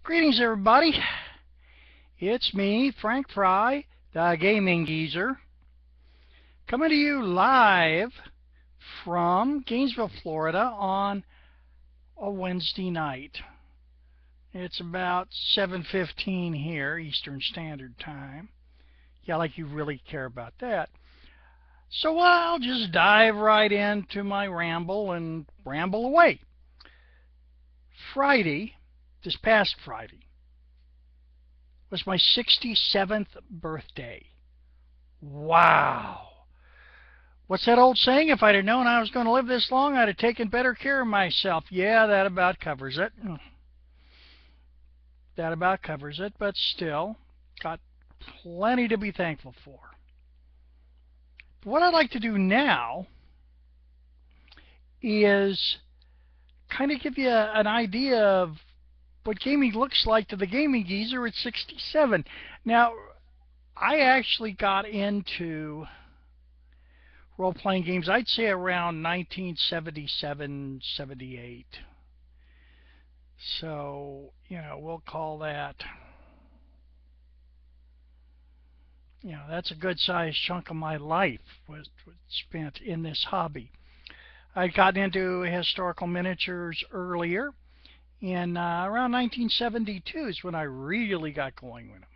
Greetings, everybody. It's me, Frank Fry, the Gaming Geezer, coming to you live from Gainesville, Florida on a Wednesday night. It's about 7:15 here, Eastern Standard Time. Yeah, like you really care about that. So I'll just dive right into my ramble and ramble away. Friday, this past Friday, was my 67th birthday. Wow. What's that old saying? If I'd have known I was going to live this long, I'd have taken better care of myself. Yeah, that about covers it. That about covers it, but still, got plenty to be thankful for. What I'd like to do now is kind of give you an idea of what gaming looks like to the Gaming Geezer at 67. Now, I actually got into role-playing games, I'd say around 1977, 78. So, we'll call that, that's a good-sized chunk of my life was spent in this hobby. I'd gotten into historical miniatures earlier. In around 1972 is when I really got going with them.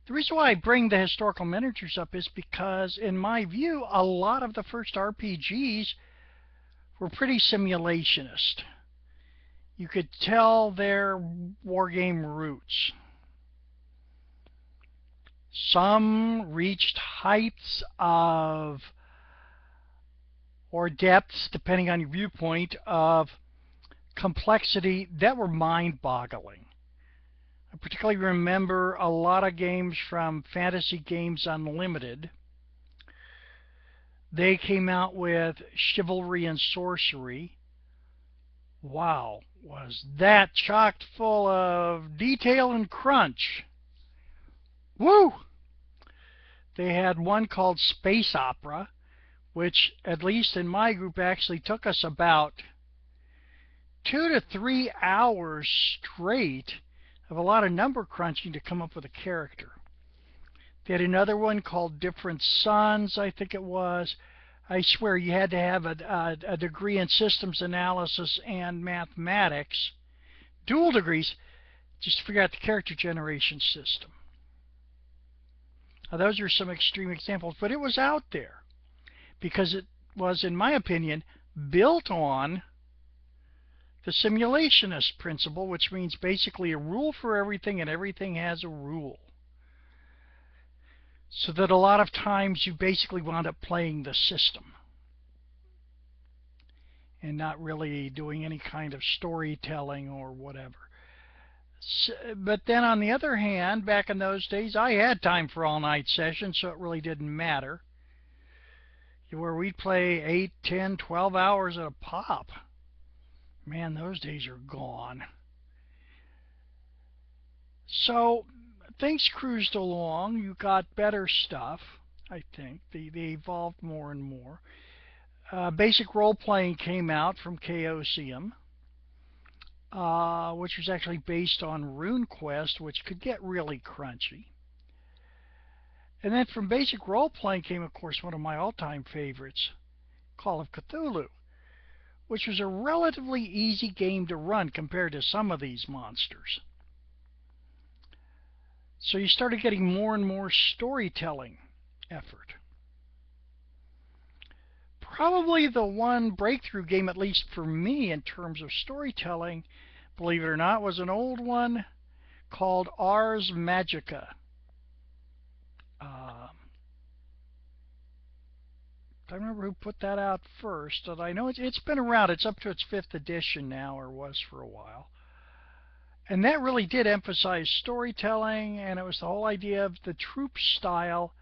The reason why I bring the historical miniatures up is because, in my view, a lot of the first RPGs were pretty simulationist. You could tell their wargame roots. Some reached heights of, or depths, depending on your viewpoint, of complexity that were mind-boggling. I particularly remember a lot of games from Fantasy Games Unlimited. They came out with Chivalry and Sorcery. Wow, was that chock full of detail and crunch. Woo! They had one called Space Opera, which, at least in my group, actually took us about 2 to 3 hours straight of a lot of number crunching to come up with a character. They had another one called Different Suns, I think it was. I swear you had to have a degree in systems analysis and mathematics, dual degrees, just to figure out the character generation system. Now, those are some extreme examples, but it was out there because it was, in my opinion, built on the simulationist principle, which means basically a rule for everything and everything has a rule. So that a lot of times you basically wound up playing the system and not really doing any kind of storytelling or whatever. But then on the other hand, back in those days, I had time for all-night sessions, so it really didn't matter. Where we'd play 8, 10, 12 hours at a pop. Man, those days are gone. So things cruised along. You got better stuff, I think. They evolved more and more. Basic role-playing came out from Chaosium, which was actually based on RuneQuest, which could get really crunchy. And then from basic role-playing came, of course, one of my all-time favorites, Call of Cthulhu, which was a relatively easy game to run compared to some of these monsters. So you started getting more and more storytelling effort. Probably the one breakthrough game, at least for me in terms of storytelling, believe it or not, was an old one called Ars Magica. I don't remember who put that out first, but I know it's been around. It's up to its 5th edition now, or was for a while. And that really did emphasize storytelling, and it was the whole idea of the troupe style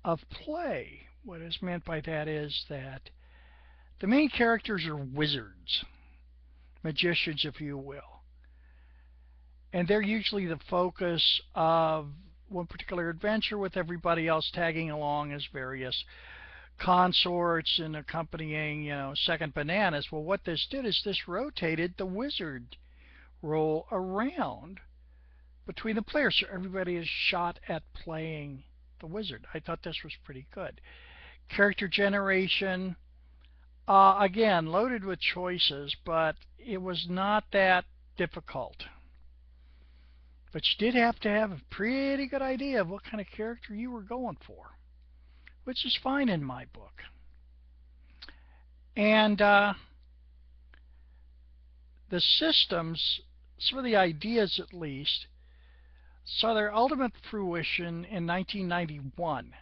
of play. What is meant by that is that the main characters are wizards, magicians, if you will. And they're usually the focus of one particular adventure, with everybody else tagging along as various consorts and accompanying, second bananas. Well, what this did is this rotated the wizard roll around between the players, so everybody is shot at playing the wizard. I thought this was pretty good. Character generation, again, loaded with choices, but it was not that difficult. But you did have to have a pretty good idea of what kind of character you were going for, which is fine in my book. And the systems, some of the ideas at least, saw their ultimate fruition in 1991,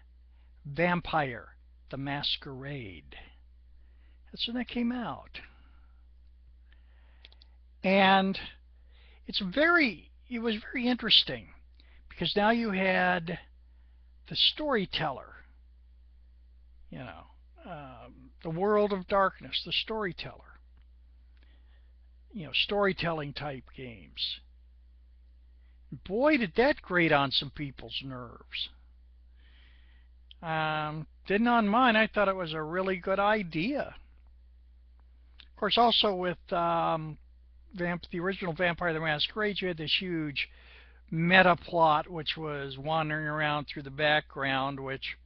Vampire: The Masquerade. That's when that came out. And it was very interesting, because now you had the storyteller, the world of darkness, the storyteller, storytelling type games. Boy, did that grate on some people's nerves. Didn't on mine. I thought it was a really good idea. Of course, also with the original Vampire the Masquerade, you had this huge meta plot, which was wandering around through the background, which,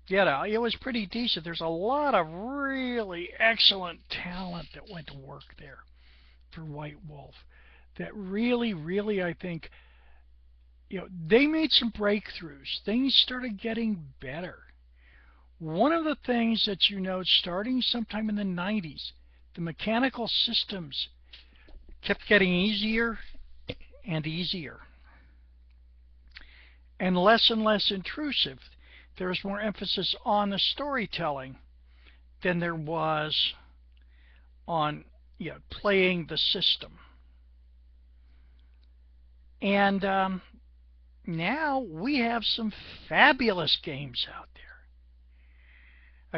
it was pretty decent. There's a lot of really excellent talent that went to work there for White Wolf. That really, really, I think, they made some breakthroughs. Things started getting better. One of the things that you note starting sometime in the 90s, the mechanical systems kept getting easier and easier, and less intrusive. There was more emphasis on the storytelling than there was on playing the system. And now we have some fabulous games out there.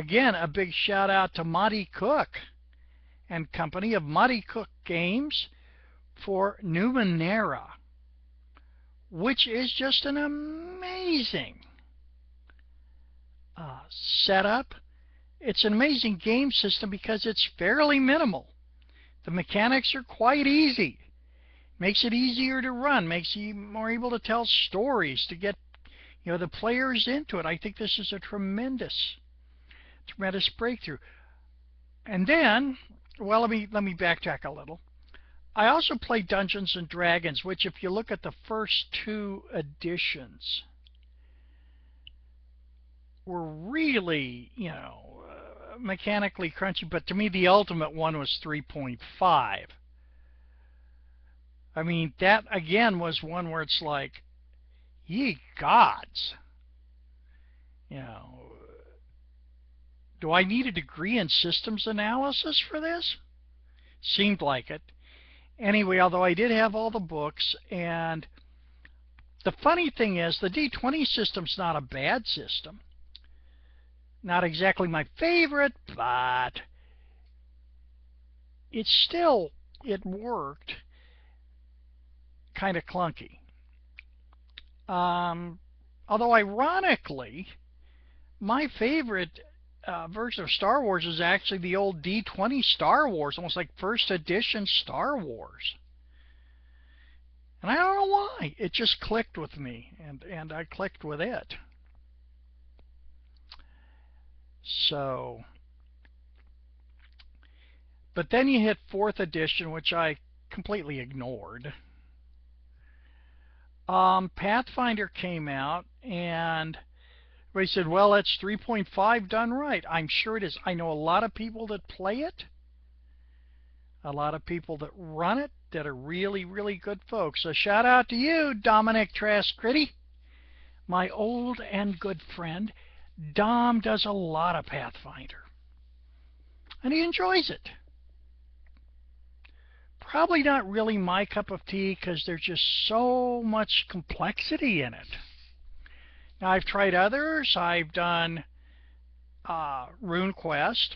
Again, a big shout out to Monty Cook and company of Monty Cook Games for Numenera, which is just an amazing setup. It's an amazing game system because it's fairly minimal. The mechanics are quite easy. Makes it easier to run, makes you more able to tell stories, to get the players into it. I think this is a tremendous breakthrough. And then, well, let me backtrack a little. I also played Dungeons and Dragons, which, if you look at the first two editions, were really, mechanically crunchy. But to me, the ultimate one was 3.5. I mean, that, again, was one where it's like, ye gods. Do I need a degree in systems analysis for this? Seemed like it. Anyway, although I did have all the books, and the funny thing is, the D20 system's not a bad system. Not exactly my favorite, but it worked. Kind of clunky. Although ironically, my favorite version of Star Wars is actually the old D20 Star Wars, almost like first edition Star Wars. And I don't know why. It just clicked with me, and I clicked with it. So, but then you hit 4th edition, which I completely ignored. Pathfinder came out, and everybody said, well, that's 3.5 done right. I'm sure it is. I know a lot of people that play it, a lot of people that run it, that are really, really good folks. So shout out to you, Dominic Trascritty, my old and good friend. Dom does a lot of Pathfinder, and he enjoys it. Probably not really my cup of tea because there's just so much complexity in it. Now, I've tried others. I've done RuneQuest.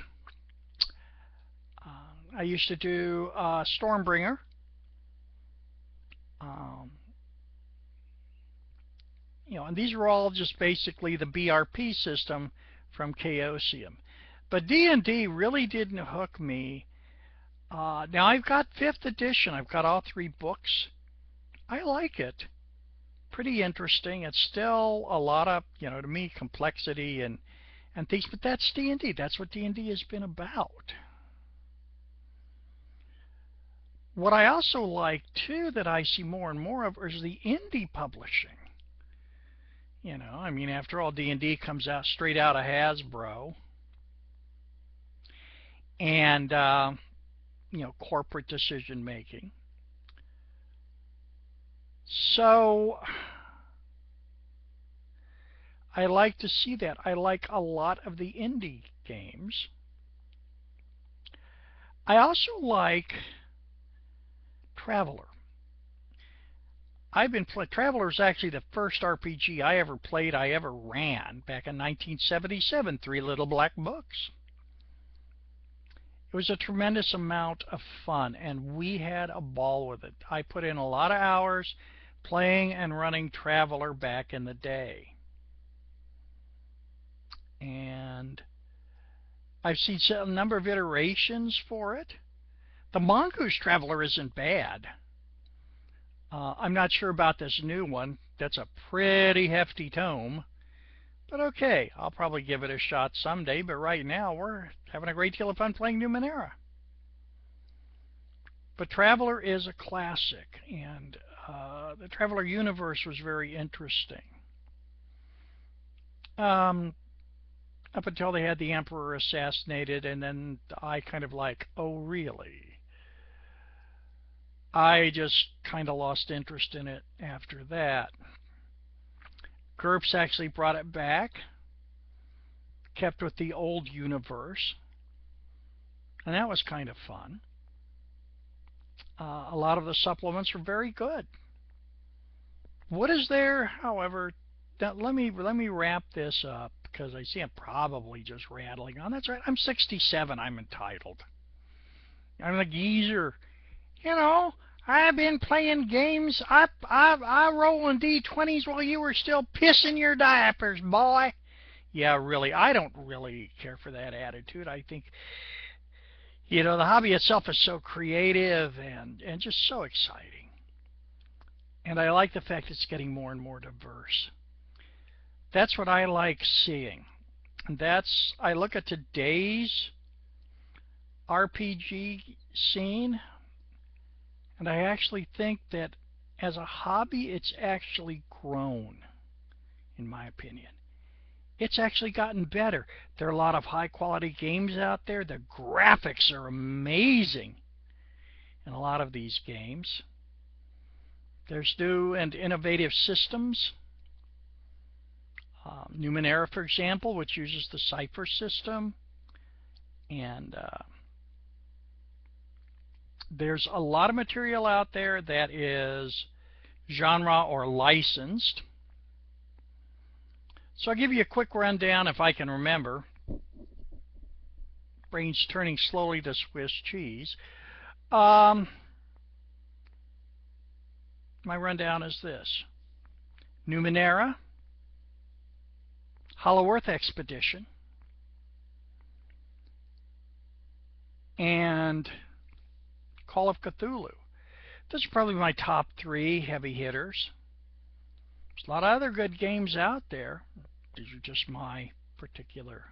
I used to do Stormbringer. And these are all just basically the BRP system from Chaosium. But D&D really didn't hook me Now I've got 5th edition. I've got all 3 books. I like it. Pretty interesting. It's still a lot of, to me, complexity and things, but that's D&D. That's what D&D has been about. What I also like, too, that I see more and more of is the indie publishing. I mean, after all, D&D comes out straight out of Hasbro. And, corporate decision making. So, I like to see that. I like a lot of the indie games. I also like Traveller. Traveller is actually the first RPG I ever played, I ever ran back in 1977, 3 little black books. It was a tremendous amount of fun, and we had a ball with it. I put in a lot of hours playing and running Traveller back in the day. And I've seen a number of iterations for it. The Mongoose Traveller isn't bad. I'm not sure about this new one. That's a pretty hefty tome. But okay, I'll probably give it a shot someday. But right now, we're having a great deal of fun playing Numenera. But Traveller is a classic, and the Traveller universe was very interesting. Up until they had the Emperor assassinated, and then I kind of like, oh really? I just kind of lost interest in it after that. GURPS actually brought it back, kept with the old universe, and that was kind of fun. A lot of the supplements were very good. What is there, however, let me wrap this up, because I see I'm probably just rattling on. That's right, I'm 67, I'm entitled. I'm a geezer. I've been playing games. I rolling D20s while you were still pissing your diapers, boy. Yeah, really, I don't really care for that attitude. I think, the hobby itself is so creative and just so exciting. And I like the fact it's getting more and more diverse. That's what I like seeing. And I look at today's RPG scene, and I actually think that as a hobby, it's actually grown, in my opinion. It's actually gotten better. There are a lot of high-quality games out there. The graphics are amazing in a lot of these games. There's new and innovative systems. Numenera, for example, which uses the Cipher system. And there's a lot of material out there that is genre or licensed. So I'll give you a quick rundown if I can remember. Brain's turning slowly to Swiss cheese. My rundown is this: Numenera, Hollow Earth Expedition, and Call of Cthulhu. Those are probably my top 3 heavy hitters. There's a lot of other good games out there. These are just my particular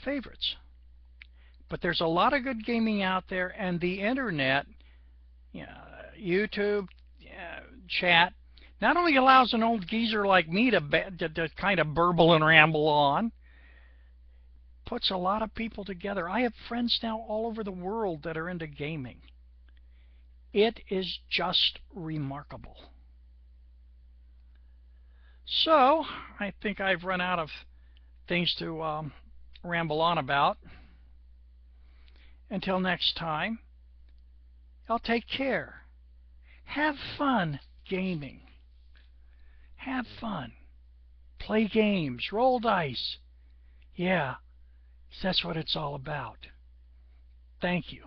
favorites. But there's a lot of good gaming out there, and the internet, YouTube, chat, not only allows an old geezer like me to kind of burble and ramble on, puts a lot of people together. I have friends now all over the world that are into gaming. It is just remarkable. So, I think I've run out of things to ramble on about. Until next time, y'all take care. Have fun gaming. Have fun. Play games. Roll dice. Yeah. That's what it's all about. Thank you.